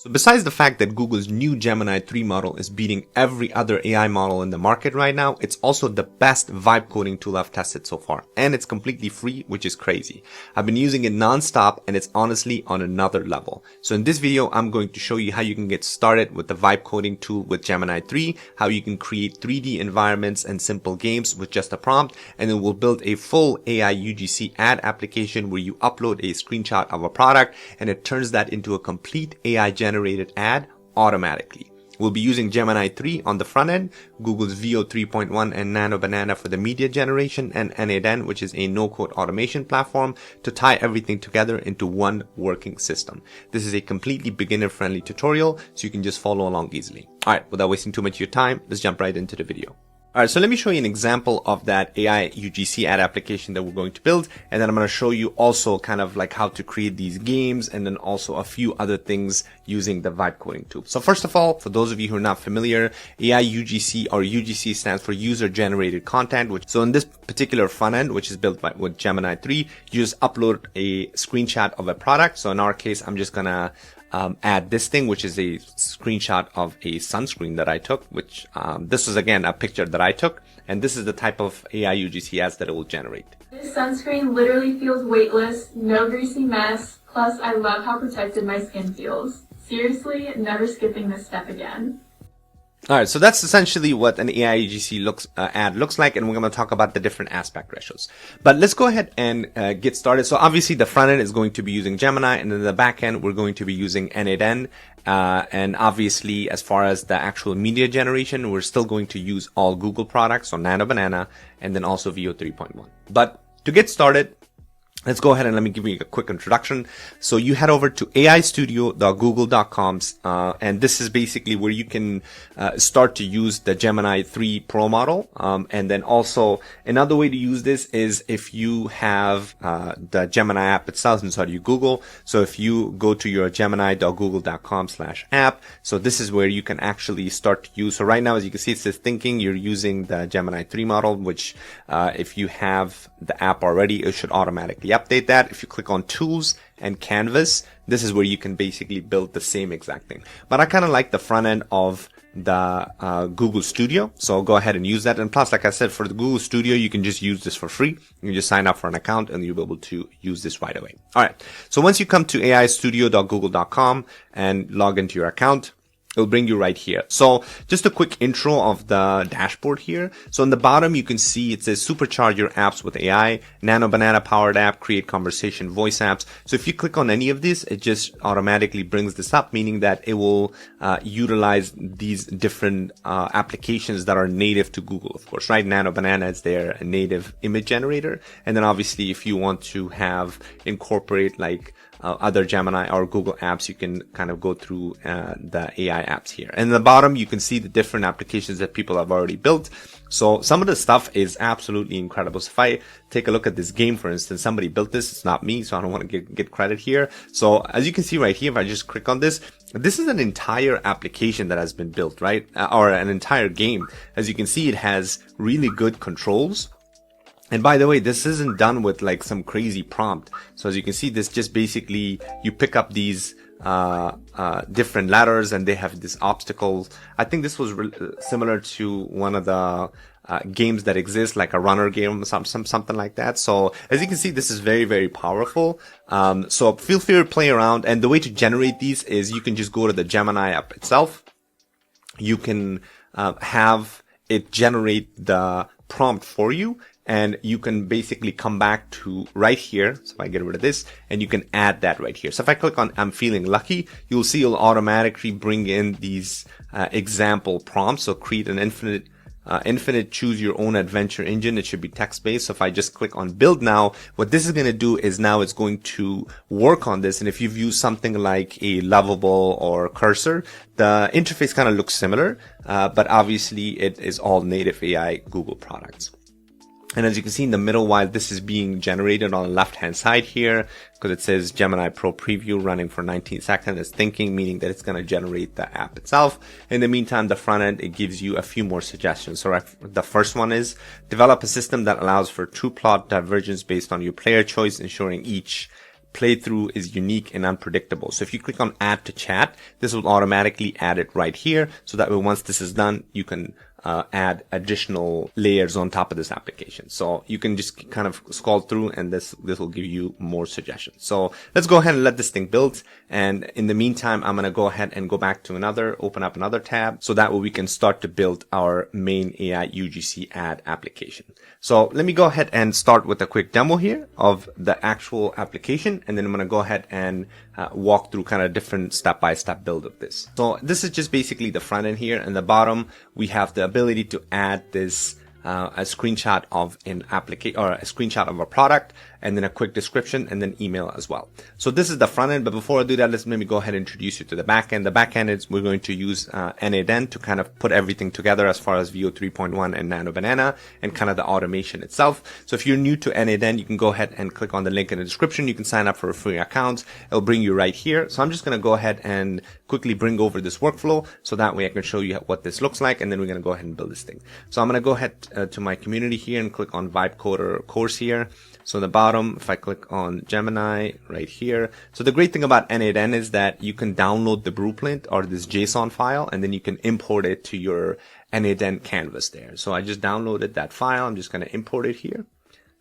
So besides the fact that Google's new Gemini 3 model is beating every other AI model in the market right now, it's also the best vibe coding tool I've tested so far. And it's completely free, which is crazy. I've been using it non-stop and it's honestly on another level. So in this video, I'm going to show you how you can get started with the vibe coding tool with Gemini 3, how you can create 3D environments and simple games with just a prompt, and then we'll build a full AI UGC ad application where you upload a screenshot of a product and it turns that into a complete AI generated ad automatically. We'll be using Gemini 3 on the front end, Google's Veo 3.1 and NanoBanana for the media generation, and NanoBanana, which is a no-code automation platform to tie everything together into one working system. This is a completely beginner-friendly tutorial, so you can just follow along easily. Alright, without wasting too much of your time, let's jump right into the video. Alright, so let me show you an example of that AI UGC ad application that we're going to build, and then I'm going to show you also kind of like how to create these games and then also a few other things using the vibe coding tool. So first of all, for those of you who are not familiar, AI UGC or UGC stands for user generated content, so in this particular front end, which is built with Gemini 3, you just upload a screenshot of a product. So in our case, I'm just gonna add this thing, which is a screenshot of a sunscreen that I took, which this was again a picture that I took, and this is the type of AI UGC ads that it will generate. This sunscreen literally feels weightless, no greasy mess, plus I love how protected my skin feels. Seriously, never skipping this step again. Alright, so that's essentially what an AI UGC ad looks like, and we're going to talk about the different aspect ratios. But let's go ahead and get started. So obviously the front end is going to be using Gemini, and then the back end we're going to be using NanoBanana. And obviously as far as the actual media generation, we're still going to use all Google products, so NanoBanana, and then also Veo 3.1. But to get started, let's go ahead and let me give you a quick introduction. So you head over to aistudio.google.com, and this is basically where you can start to use the Gemini 3 Pro model. And then also another way to use this is if you have the Gemini app itself inside your Google. So if you go to your gemini.google.com/app, so this is where you can actually start to use. So right now, as you can see, it says thinking you're using the Gemini 3 model, which if you have the app already, it should automatically update that. If you click on tools and canvas, this is where you can basically build the same exact thing. But I kind of like the front end of the Google Studio, so I'll go ahead and use that. And plus, like I said, for the Google Studio, you can just use this for free. You can just sign up for an account and you'll be able to use this right away. All right, so once you come to aistudio.google.com and log into your account, it'll bring you right here. So just a quick intro of the dashboard here. So on the bottom, you can see it says supercharge your apps with AI, NanoBanana powered app, create conversation voice apps. So if you click on any of this, it just automatically brings this up, meaning that it will utilize these different applications that are native to Google, of course, right? NanoBanana is their native image generator. And then obviously if you want to incorporate like other Gemini or Google apps, you can kind of go through the AI apps here. And in the bottom, you can see the different applications that people have already built. So some of the stuff is absolutely incredible. So if I take a look at this game, for instance, somebody built this. It's not me, so I don't want to get credit here. So as you can see right here, if I just click on this, this is an entire application that has been built, right? Or an entire game. As you can see, it has really good controls. And by the way, this isn't done with like some crazy prompt. So as you can see, this just basically, you pick up these different ladders and they have this obstacles. I think this was similar to one of the games that exist, like a runner game, something like that. So as you can see, this is very, very powerful. So feel free to play around. And the way to generate these is you can just go to the Gemini app itself. You can have it generate the prompt for you. And you can basically come back to right here. So if I get rid of this, and you can add that right here. So if I click on I'm feeling lucky, you'll see it'll automatically bring in these example prompts. So create an infinite choose your own adventure engine. It should be text based. So if I just click on build now, what this is going to do is now it's going to work on this. And if you've used something like a Lovable or Cursor, the interface kind of looks similar, but obviously it is all native AI Google products. And as you can see in the middle, while this is being generated on the left-hand side here, because it says Gemini Pro Preview running for 19 seconds, it's thinking, meaning that it's going to generate the app itself. In the meantime, the front end, it gives you a few more suggestions. So the first one is develop a system that allows for true plot divergence based on your player choice, ensuring each playthrough is unique and unpredictable. So if you click on add to chat, this will automatically add it right here. So that way, once this is done, you can add additional layers on top of this application. So you can just kind of scroll through, and this will give you more suggestions. So let's go ahead and let this thing build. And in the meantime, I'm going to go ahead and go back to open up another tab. So that way we can start to build our main AI UGC ad application. So let me go ahead and start with a quick demo here of the actual application. And then I'm going to go ahead and walk through kind of different step-by-step build of this. So this is just basically the front end here. And the bottom, we have the ability to add this a screenshot of an application or a screenshot of a product, and then a quick description, and then email as well. So this is the front end. But before I do that, let's maybe go ahead and introduce you to the back end. The back end is we're going to use NanoBanana to kind of put everything together as far as VO 3.1 and NanoBanana and kind of the automation itself. So if you're new to NanoBanana, you can go ahead and click on the link in the description. You can sign up for a free account. It'll bring you right here. So I'm just going to go ahead and quickly bring over this workflow so that way I can show you what this looks like, and then we're going to go ahead and build this thing. So I'm going to go ahead to my community here and click on Vibe Coder course here. So in the bottom, if I click on Gemini right here. So the great thing about NanoBanana is that you can download the blueprint or this JSON file, and then you can import it to your NanoBanana canvas there. So I just downloaded that file. I'm just going to import it here.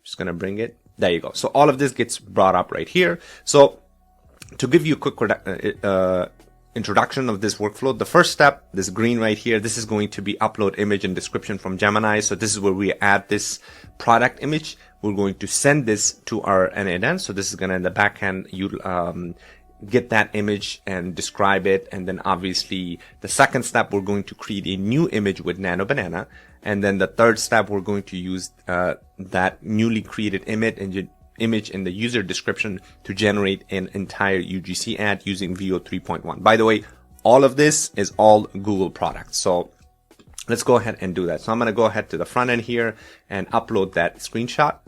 Just going to bring it. There you go. So all of this gets brought up right here. So to give you a quick introduction of this workflow, the first step, this green right here, this is going to be upload image and description from Gemini. So this is where we add this product image. We're going to send this to our NanoBanana. So this is going to, in the backend, you get that image and describe it. And then obviously the second step, we're going to create a new image with NanoBanana. And then the third step, we're going to use that newly created image in the user description to generate an entire UGC ad using VO 3.1. By the way, all of this is all Google products. So let's go ahead and do that. So I'm going to go ahead to the front end here and upload that screenshot.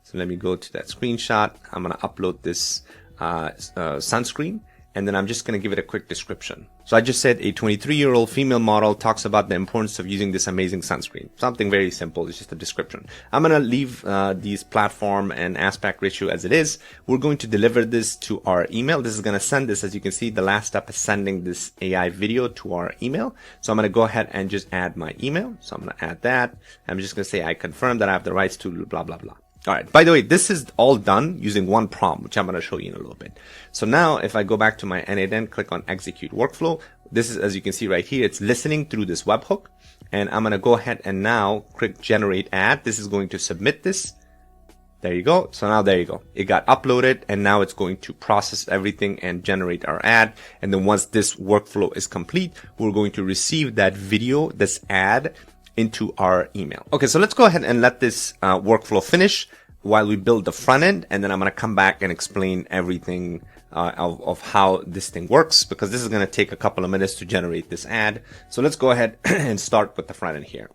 So let me go to that screenshot. I'm going to upload this sunscreen, and then I'm just going to give it a quick description. So I just said a 23-year-old female model talks about the importance of using this amazing sunscreen. Something very simple. It's just a description. I'm going to leave these platform and aspect ratio as it is. We're going to deliver this to our email. This is going to send this. As you can see, the last step is sending this AI video to our email. So I'm going to go ahead and just add my email. So I'm going to add that. I'm just going to say I confirm that I have the rights to blah, blah, blah. All right. By the way, this is all done using one prompt, which I'm going to show you in a little bit. So now if I go back to my NanoBanana, click on execute workflow, this is, as you can see right here, it's listening through this webhook. And I'm going to go ahead and now click generate ad. This is going to submit this. There you go. So now there you go. It got uploaded, and now it's going to process everything and generate our ad. And then once this workflow is complete, we're going to receive that video, this ad, into our email. Okay, so let's go ahead and let this workflow finish while we build the front end, and then I'm going to come back and explain everything of how this thing works, because this is going to take a couple of minutes to generate this ad. So let's go ahead and start with the front end here.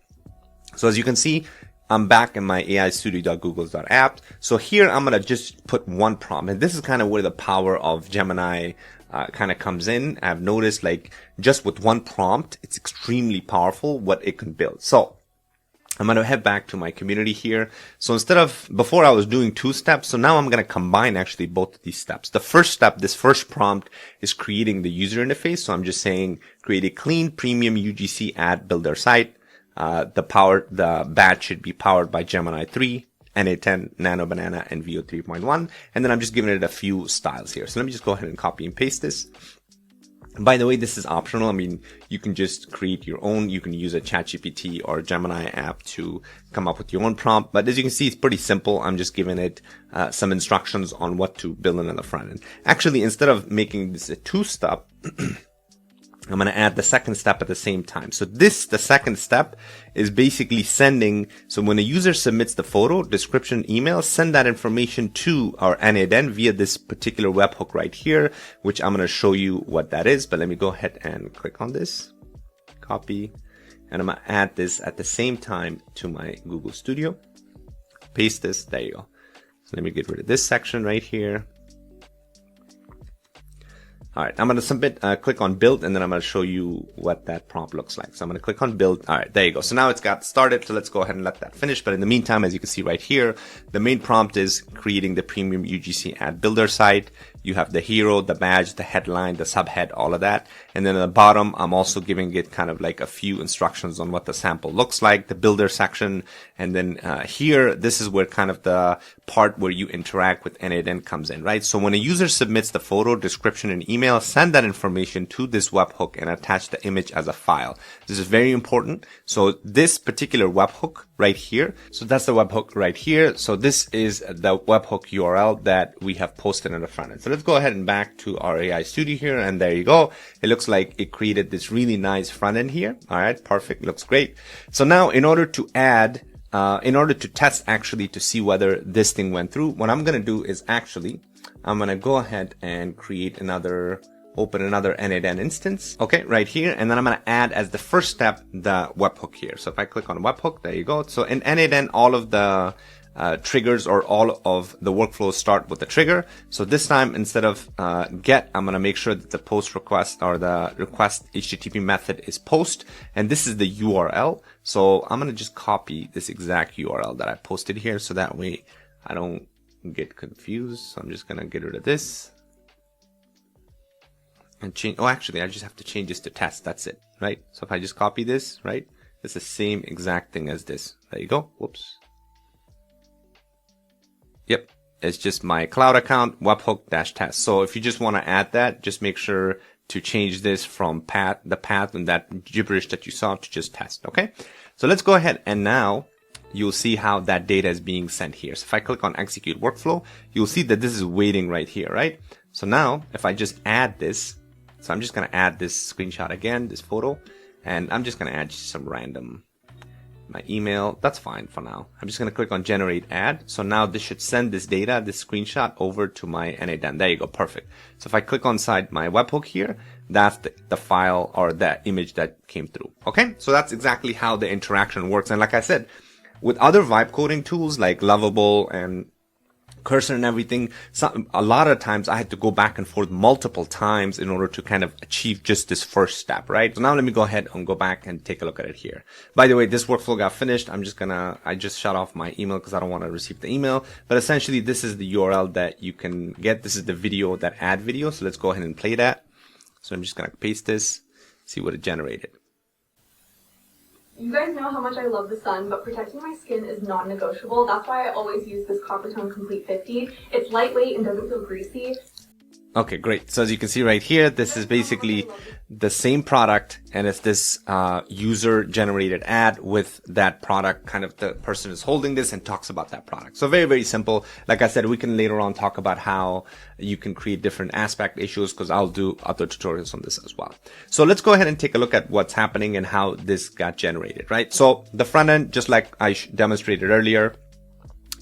So as you can see, I'm back in my aistudio.googles.app. So here I'm going to just put one prompt, and this is kind of where the power of Gemini kind of comes in. I've noticed, like, just with one prompt, it's extremely powerful what it can build. So I'm going to head back to my community here. So instead of, before I was doing two steps, so now I'm going to combine actually both of these steps. The first step, this first prompt, is creating the user interface. So I'm just saying create a clean premium UGC ad builder site. The badge should be powered by Gemini 3, NA10, NanoBanana, and VO 3.1. And then I'm just giving it a few styles here. So let me just go ahead and copy and paste this. By the way, this is optional. I mean, you can just create your own. You can use a ChatGPT or Gemini app to come up with your own prompt. But as you can see, it's pretty simple. I'm just giving it some instructions on what to build in on the front end. Actually, instead of making this a two-step, I'm going to add the second step at the same time. So the second step is basically sending. So when a user submits the photo, description, email, send that information to our NanoBanana via this particular webhook right here, which I'm going to show you what that is. But let me go ahead and click on this, copy, and I'm going to add this at the same time to my Google Studio. Paste this. There you go. So let me get rid of this section right here. All right, I'm going to submit, click on build, and then I'm going to show you what that prompt looks like. So I'm going to click on build. All right, there you go. So now it's got started. So let's go ahead and let that finish. But in the meantime, as you can see right here, the main prompt is creating the premium UGC ad builder site. You have the hero, the badge, the headline, the subhead, all of that. And then at the bottom, I'm also giving it kind of like a few instructions on what the sample looks like, the builder section. And then here, this is where kind of the part where you interact with NADN comes in, right? So when a user submits the photo, description, and email, send that information to this webhook and attach the image as a file. This is very important. So this particular webhook right here, so that's the webhook right here. So this is the webhook URL that we have posted in the front end. So let's go ahead and back to our AI studio here. And there you go. It looks like it created this really nice front end here. All right. Perfect. Looks great. So now in order to add, in order to test actually to see whether this thing went through, what I'm going to do is actually, I'm going to go ahead and create open another NADN instance. Okay. Right here. And then I'm going to add as the first step, the webhook here. So if I click on webhook, there you go. So in NADN, all of the triggers or all of the workflows start with the trigger. So this time, instead of get, I'm going to make sure that the post request or the request HTTP method is post. And this is the URL. So I'm going to just copy this exact URL that I posted here. So that way I don't get confused. So I'm just going to get rid of this and change. Oh, actually, I just have to change this to test. That's it, right? So if I just copy this, right? It's the same exact thing as this. There you go. Whoops. Yep, it's just my cloud account, webhook-test. So if you just want to add that, just make sure to change this from the path and that gibberish that you saw to just test, okay? So let's go ahead and now you'll see how that data is being sent here. So if I click on execute workflow, you'll see that this is waiting right here, right? So now if I just add this, so I'm just going to add this screenshot again, this photo, and I'm just going to add some random my email. That's fine for now. I'm just going to click on generate ad. So now this should send this data, this screenshot over to my NADN. There you go. Perfect. So if I click on side my webhook here, that's the file or the image that came through. Okay. So that's exactly how the interaction works. And like I said, with other vibe coding tools like Lovable and Cursor and everything, a lot of times I had to go back and forth multiple times in order to kind of achieve just this first step, right? So now let me go ahead and go back and take a look at it here. By the way, this workflow got finished. I just shut off my email because I don't want to receive the email. But essentially, this is the URL that you can get. This is the video, that ad video. So let's go ahead and play that. So I'm just going to paste this, see what it generated. You guys know how much I love the sun, but protecting my skin is not negotiable. That's why I always use this Copper Tone Complete 50. It's lightweight and doesn't feel greasy. Okay, great. So as you can see right here, this is basically the same product, and it's this user generated ad with that product. Kind of the person is holding this and talks about that product. So very, very simple. Like I said, we can later on talk about how you can create different aspect issues because I'll do other tutorials on this as well. So let's go ahead and take a look at what's happening and how this got generated, right? So the front end, just like I demonstrated earlier,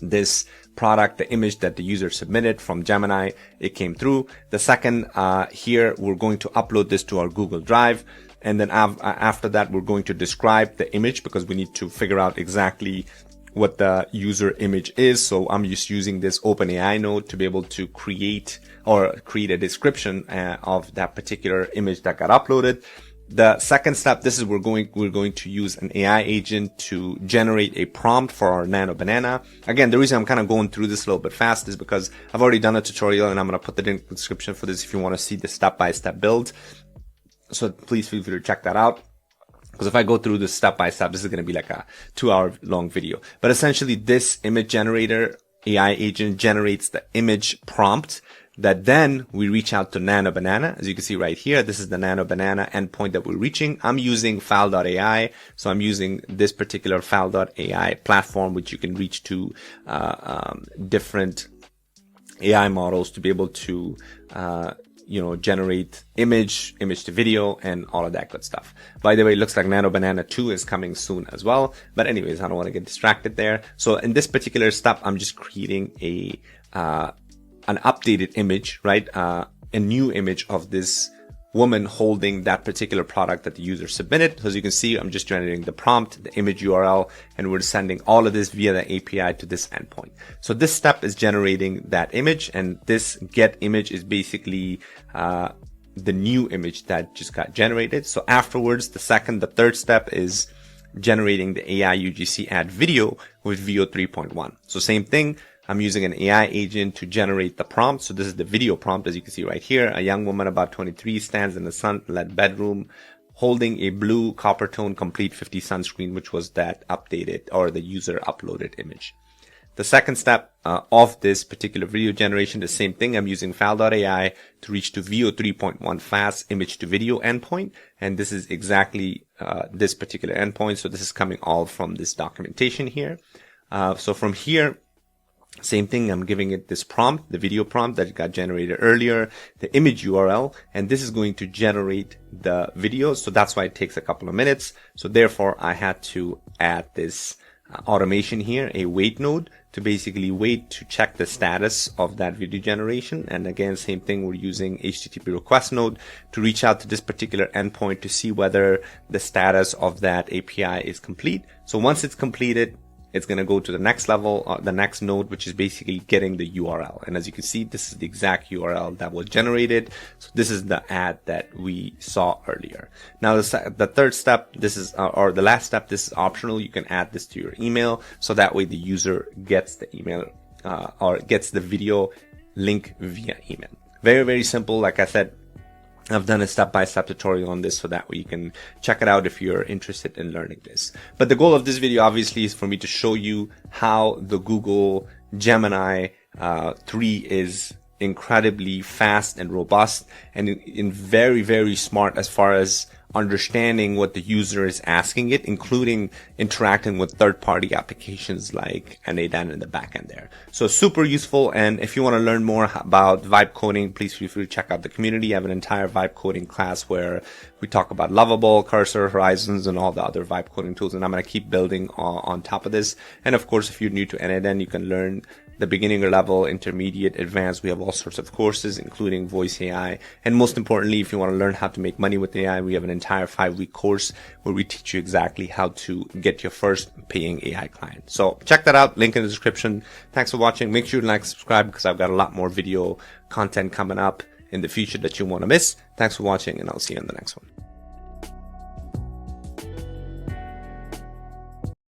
this product, the image that the user submitted from Gemini, it came through. The second, here, we're going to upload this to our Google Drive. And then after that, we're going to describe the image because we need to figure out exactly what the user image is. So I'm just using this OpenAI node to be able to create a description of that particular image that got uploaded. The second step, this is we're going to use an AI agent to generate a prompt for our NanoBanana. Again, the reason I'm kind of going through this a little bit fast is because I've already done a tutorial and I'm going to put the link in the description for this if you want to see the step-by-step build. So please feel free to check that out. Because if I go through this step-by-step, this is going to be like a 2-hour long video. But essentially, this image generator AI agent generates the image prompt that then we reach out to NanoBanana. As you can see right here, this is the NanoBanana endpoint that we're reaching. I'm using file.ai. So I'm using this particular file.ai platform, which you can reach to different AI models to be able to generate image to video and all of that good stuff. By the way, it looks like NanoBanana 2 is coming soon as well. But anyways, I don't want to get distracted there. So in this particular step, I'm just creating an updated image, right? A new image of this woman holding that particular product that the user submitted. So as you can see, I'm just generating the prompt, the image URL, and we're sending all of this via the API to this endpoint. So this step is generating that image, and this get image is basically the new image that just got generated. So afterwards, the third step is generating the AI UGC add video with VO 3.1. So same thing. I'm using an AI agent to generate the prompt. So this is the video prompt, as you can see right here. A young woman about 23 stands in the sunlit bedroom holding a blue copper tone complete 50 sunscreen, which was that updated or the user uploaded image. The second step of this particular video generation, the same thing. I'm using fal.ai to reach to VO 3.1 fast image to video endpoint. And this is exactly this particular endpoint. So this is coming all from this documentation here. So from here, same thing, I'm giving it this prompt, the video prompt that got generated earlier, the image URL, and this is going to generate the video. So that's why it takes a couple of minutes. So therefore, I had to add this automation here, a wait node, to basically wait to check the status of that video generation. And again, same thing, we're using HTTP request node to reach out to this particular endpoint to see whether the status of that API is complete. So once it's completed, it's going to go to the next level, the next node, which is basically getting the URL. And as you can see, this is the exact URL that was generated. So this is the ad that we saw earlier. Now, the third step, this is, or the last step, this is optional. You can add this to your email. So that way the user gets the email, or gets the video link via email. Very, very simple. Like I said, I've done a step-by-step tutorial on this, so that way you can check it out if you're interested in learning this. But the goal of this video obviously is for me to show you how the Google Gemini 3 is incredibly fast and robust and in very, very smart as far as understanding what the user is asking it, including interacting with third-party applications like NanoBanana in the backend there. So super useful. And if you want to learn more about vibe coding, please feel free to check out the community. I have an entire vibe coding class where we talk about Lovable, Cursor, Horizons, and all the other vibe coding tools. And I'm going to keep building on top of this. And of course, if you're new to NanoBanana, you can learn the beginner level, intermediate, advanced. We have all sorts of courses, including voice AI. And most importantly, if you want to learn how to make money with AI, we have an entire 5-week course where we teach you exactly how to get your first paying AI client. So check that out. Link in the description. Thanks for watching. Make sure to like, subscribe, because I've got a lot more video content coming up in the future that you want to miss. Thanks for watching, and I'll see you in the next one.